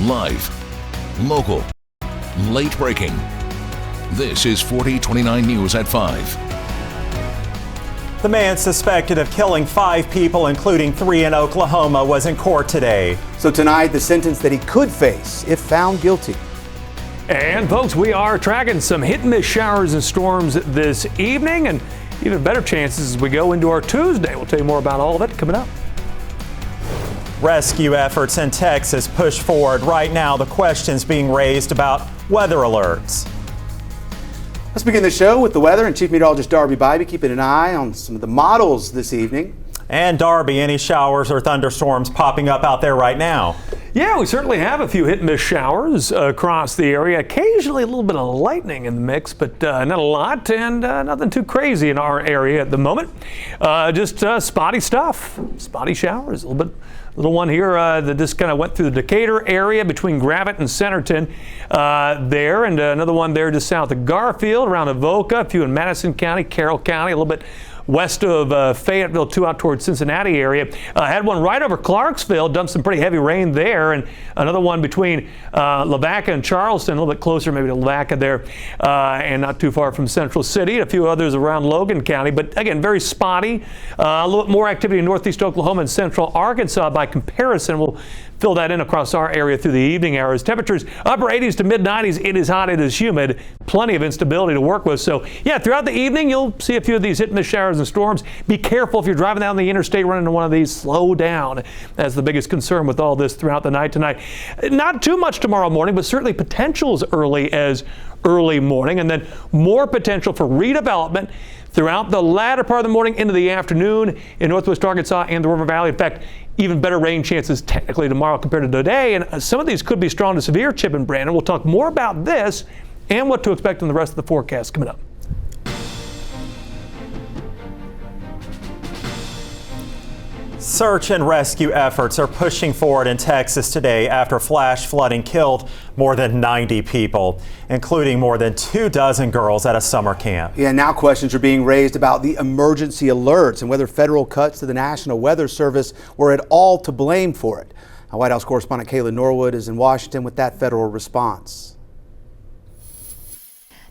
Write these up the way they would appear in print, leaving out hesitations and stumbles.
Live, local, late breaking. This is 4029 News at 5. The man suspected of killing 5 people, including 3 in Oklahoma, was in court today. So tonight, the sentence that he could face if found guilty. And folks, we are tracking some hit and miss showers and storms this evening, and even better chances as we go into our Tuesday. We'll tell you more about all of it coming up. Rescue efforts in Texas push forward. Right now, the questions being raised about weather alerts. Let's begin the show with the weather and Chief Meteorologist Darby Bybee keeping an eye on some of the models this evening. And Darby, any showers or thunderstorms popping up out there right now? Yeah, we certainly have a few hit and miss showers across the area. Occasionally a little bit of lightning in the mix, but not a lot, and nothing too crazy in our area at the moment. Just spotty stuff, spotty showers. Little one here that just kind of went through the Decatur area between Gravette and Centerton there, and another one there just south of Garfield, around Avoca, a few in Madison County, Carroll County, a little bit west of Fayetteville, 2 out towards Cincinnati area. Had one right over Clarksville, dumped some pretty heavy rain there, and another one between Lavaca and Charleston, a little bit closer maybe to Lavaca there, and not too far from Central City. A few others around Logan County, but again, very spotty. A little bit more activity in northeast Oklahoma and central Arkansas by comparison. We'll fill that in across our area through the evening hours. Temperatures upper 80s to mid 90s. It is hot, it is humid, plenty of instability to work with. So yeah, throughout the evening, you'll see a few of these hit and miss showers and storms. Be careful if you're driving down the interstate running into one of these. Slow down. That's the biggest concern with all this throughout the night tonight. Not too much tomorrow morning, but certainly potential as early as early morning, and then more potential for redevelopment throughout the latter part of the morning into the afternoon in northwest Arkansas and the River Valley. In fact, even better rain chances technically tomorrow compared to today, and some of these could be strong to severe, Chip and Brandon. We'll talk more about this and what to expect in the rest of the forecast coming up. Search and rescue efforts are pushing forward in Texas today after flash flooding killed more than 90 people, including more than 24 girls at a summer camp. Yeah, now questions are being raised about the emergency alerts and whether federal cuts to the National Weather Service were at all to blame for it. Our White House correspondent Kayla Norwood is in Washington with that federal response.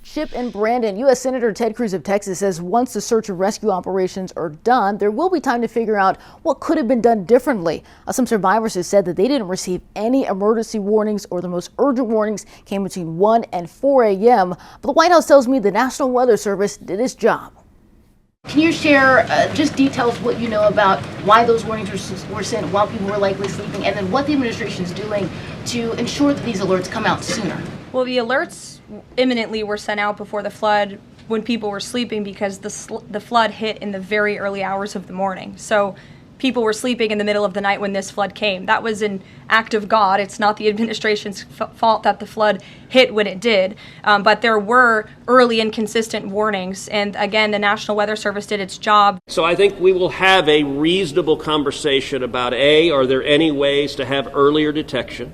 Chip and Brandon, U.S. Senator Ted Cruz of Texas says once the search and rescue operations are done, there will be time to figure out what could have been done differently. Some survivors have said that they didn't receive any emergency warnings, or the most urgent warnings came between 1 and 4 a.m. But the White House tells me the National Weather Service did its job. Can you share just details what you know about why those warnings were sent while people were likely sleeping, and then what the administration is doing to ensure that these alerts come out sooner? Well, the alerts imminently were sent out before the flood when people were sleeping, because the flood hit in the very early hours of the morning. So people were sleeping in the middle of the night when this flood came. That was an act of God. It's not the administration's fault that the flood hit when it did. But there were early and consistent warnings. And again, the National Weather Service did its job. So I think we will have a reasonable conversation about, are there any ways to have earlier detection?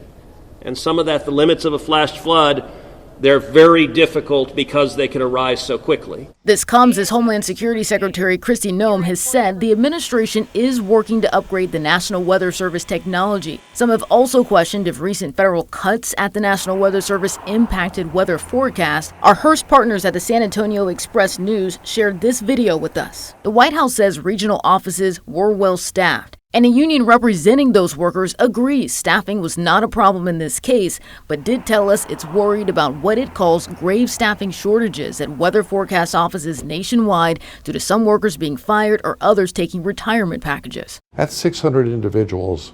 And some of that, the limits of a flash flood, they're very difficult because they can arise so quickly. This comes as Homeland Security Secretary Kristi Noem has said the administration is working to upgrade the National Weather Service technology. Some have also questioned if recent federal cuts at the National Weather Service impacted weather forecasts. Our Hearst partners at the San Antonio Express News shared this video with us. The White House says regional offices were well staffed, and a union representing those workers agrees staffing was not a problem in this case, but did tell us it's worried about what it calls grave staffing shortages at weather forecast offices nationwide due to some workers being fired or others taking retirement packages. That's 600 individuals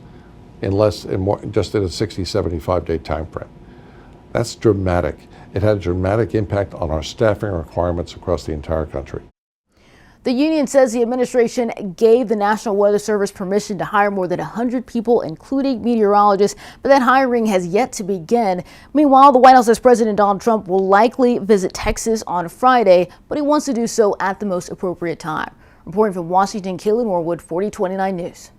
just in a 60, 75-day time frame. That's dramatic. It had a dramatic impact on our staffing requirements across the entire country. The union says the administration gave the National Weather Service permission to hire more than 100 people, including meteorologists, but that hiring has yet to begin. Meanwhile, the White House says President Donald Trump will likely visit Texas on Friday, but he wants to do so at the most appropriate time. Reporting from Washington, Kayla Norwood, 4029 News.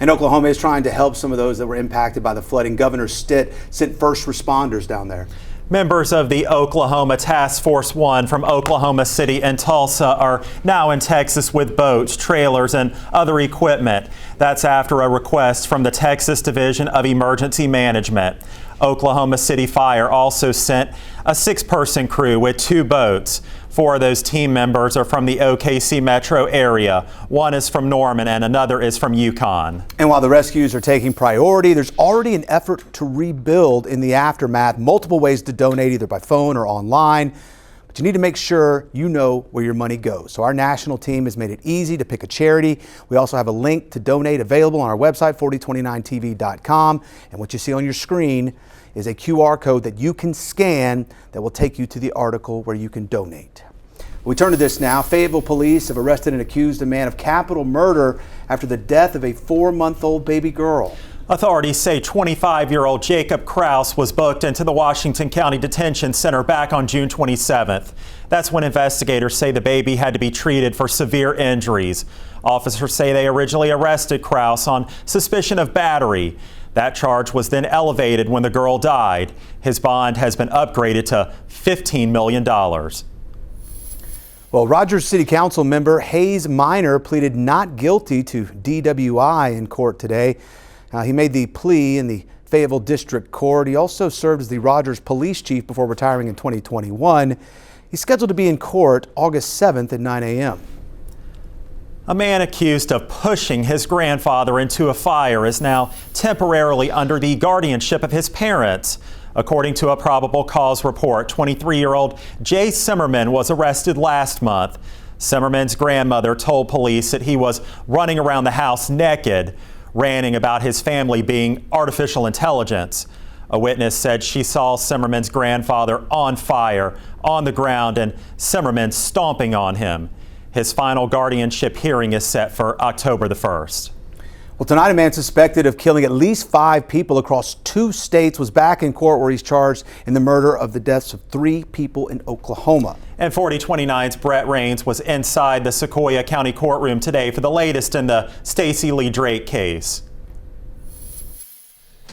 And Oklahoma is trying to help some of those that were impacted by the flooding. Governor Stitt sent first responders down there. Members of the Oklahoma Task Force 1 from Oklahoma City and Tulsa are now in Texas with boats, trailers, and other equipment. That's after a request from the Texas Division of Emergency Management. Oklahoma City Fire also sent a 6-person crew with 2 boats. 4 of those team members are from the OKC metro area. 1 is from Norman and another is from Yukon. And while the rescues are taking priority, there's already an effort to rebuild in the aftermath. Multiple ways to donate either by phone or online. But you need to make sure you know where your money goes. So our national team has made it easy to pick a charity. We also have a link to donate available on our website, 4029tv.com. And what you see on your screen is a QR code that you can scan that will take you to the article where you can donate. We turn to this now. Fayetteville police have arrested and accused a man of capital murder after the death of a 4-month-old baby girl. Authorities say 25-year-old Jacob Kraus was booked into the Washington County Detention Center back on June 27th. That's when investigators say the baby had to be treated for severe injuries. Officers say they originally arrested Kraus on suspicion of battery. That charge was then elevated when the girl died. His bond has been upgraded to $15 million. Well, Rogers City Council member Hayes Minor pleaded not guilty to DWI in court today. He made the plea in the Fayetteville District Court. He also served as the Rogers police chief before retiring in 2021. He's scheduled to be in court August 7th at 9 a.m. A man accused of pushing his grandfather into a fire is now temporarily under the guardianship of his parents. According to a probable cause report, 23-year-old Jay Simmerman was arrested last month. Simmerman's grandmother told police that he was running around the house naked, ranting about his family being artificial intelligence. A witness said she saw Simmerman's grandfather on fire, on the ground, and Simmerman stomping on him. His final guardianship hearing is set for October the 1st. Well, tonight a man suspected of killing at least 5 people across 2 states was back in court where he's charged in the murder of the deaths of 3 people in Oklahoma. And 4029's Brett Rains was inside the Sequoyah County courtroom today for the latest in the Stacey Lee Drake case.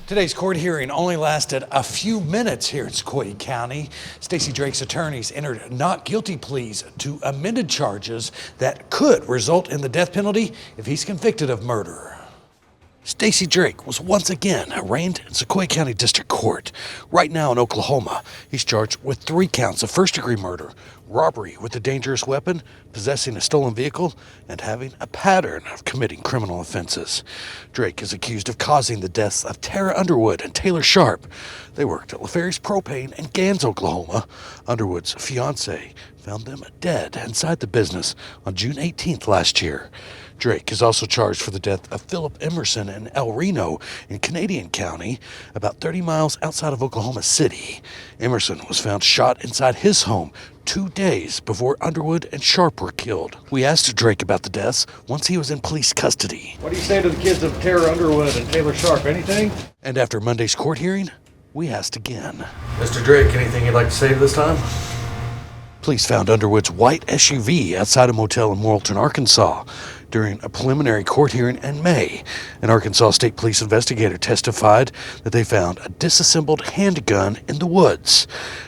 Today's court hearing only lasted a few minutes here in Sequoyah County. Stacey Drake's attorneys entered not guilty pleas to amended charges that could result in the death penalty if he's convicted of murder. Stacey Drake was once again arraigned in Sequoyah County District Court. Right now in Oklahoma, he's charged with 3 counts of first-degree murder, robbery with a dangerous weapon, possessing a stolen vehicle, and having a pattern of committing criminal offenses. Drake is accused of causing the deaths of Tara Underwood and Taylor Sharp. They worked at LaFerry's Propane in Gans, Oklahoma. Underwood's fiancé found them dead inside the business on June 18th last year. Drake is also charged for the death of Philip Emerson in El Reno in Canadian County, about 30 miles outside of Oklahoma City. Emerson was found shot inside his home 2 days before Underwood and Sharp were killed. We asked Drake about the deaths once he was in police custody. What do you say to the kids of Tara Underwood and Taylor Sharp? Anything? And after Monday's court hearing, we asked again. Mr. Drake, anything you'd like to say this time? Police found Underwood's white SUV outside a motel in Morrilton, Arkansas. During a preliminary court hearing in May, an Arkansas State Police investigator testified that they found a disassembled handgun in the woods.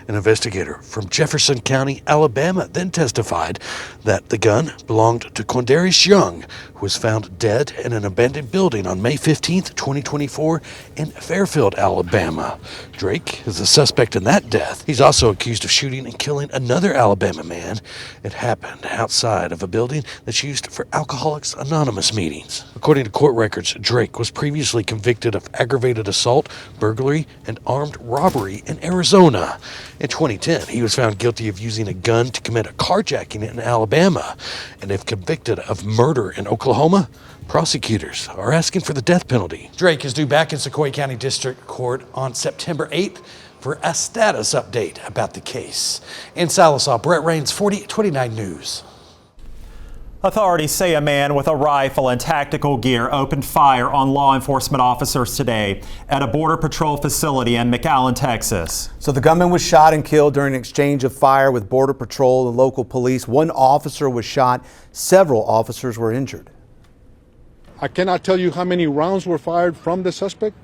An investigator from Jefferson County, Alabama, then testified that the gun belonged to Quindarius Young, who was found dead in an abandoned building on May 15, 2024 in Fairfield, Alabama. Drake is a suspect in that death. He's also accused of shooting and killing another Alabama man. It happened outside of a building that's used for Alcoholics Anonymous meetings. According to court records, Drake was previously convicted of aggravated assault, burglary, and armed robbery in Arizona. In 2010, he was found guilty of using a gun to commit a carjacking in Alabama. And if convicted of murder in Oklahoma, prosecutors are asking for the death penalty. Drake is due back in Sequoyah County District Court on September 8th for a status update about the case. In Sallisaw, Brett Rains, 4029 News. Authorities say a man with a rifle and tactical gear opened fire on law enforcement officers today at a Border Patrol facility in McAllen, Texas. So the gunman was shot and killed during an exchange of fire with Border Patrol and local police. 1 officer was shot. Several officers were injured. I cannot tell you how many rounds were fired from the suspect,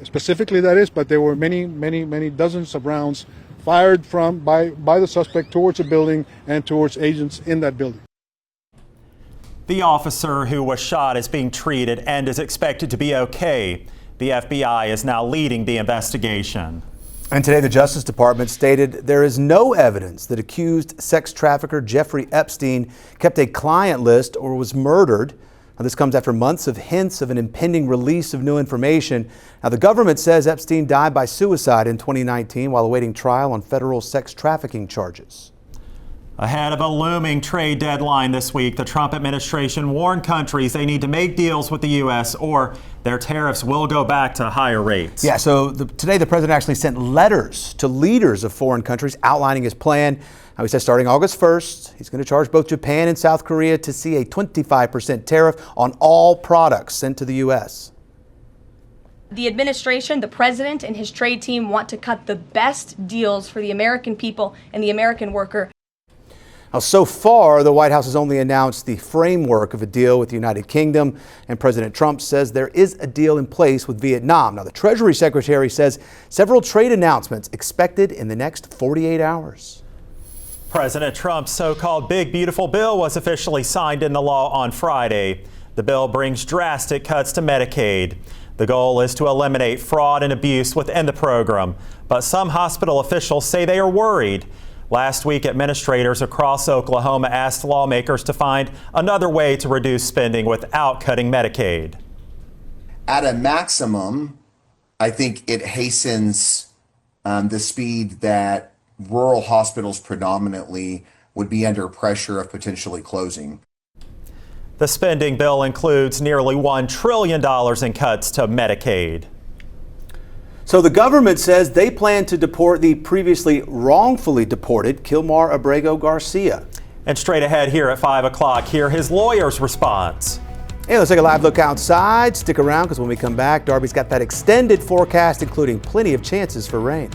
specifically that is, but there were many dozens of rounds fired by the suspect towards a building and towards agents in that building. The officer who was shot is being treated and is expected to be okay. The FBI is now leading the investigation. And today, the Justice Department stated there is no evidence that accused sex trafficker Jeffrey Epstein kept a client list or was murdered. Now, this comes after months of hints of an impending release of new information. Now, the government says Epstein died by suicide in 2019 while awaiting trial on federal sex trafficking charges. Ahead of a looming trade deadline this week, the Trump administration warned countries they need to make deals with the U.S. or their tariffs will go back to higher rates. Yeah, so today the president actually sent letters to leaders of foreign countries outlining his plan. Now, he says starting August 1st, he's going to charge both Japan and South Korea to see a 25% tariff on all products sent to the U.S. The administration, the president, and his trade team want to cut the best deals for the American people and the American worker. Now, so far, the White House has only announced the framework of a deal with the United Kingdom, and President Trump says there is a deal in place with Vietnam. Now, the Treasury Secretary says several trade announcements expected in the next 48 hours. President Trump's so-called Big Beautiful Bill was officially signed into law on Friday. The bill brings drastic cuts to Medicaid. The goal is to eliminate fraud and abuse within the program, but some hospital officials say they are worried. Last week, administrators across Oklahoma asked lawmakers to find another way to reduce spending without cutting Medicaid. At a maximum, I think it hastens the speed that rural hospitals predominantly would be under pressure of potentially closing. The spending bill includes nearly $1 trillion in cuts to Medicaid. So the government says they plan to deport the previously wrongfully deported Kilmar Abrego Garcia. And straight ahead here at 5 o'clock, hear his lawyer's response. Hey, let's take a live look outside. Stick around because when we come back, Darby's got that extended forecast, including plenty of chances for rain.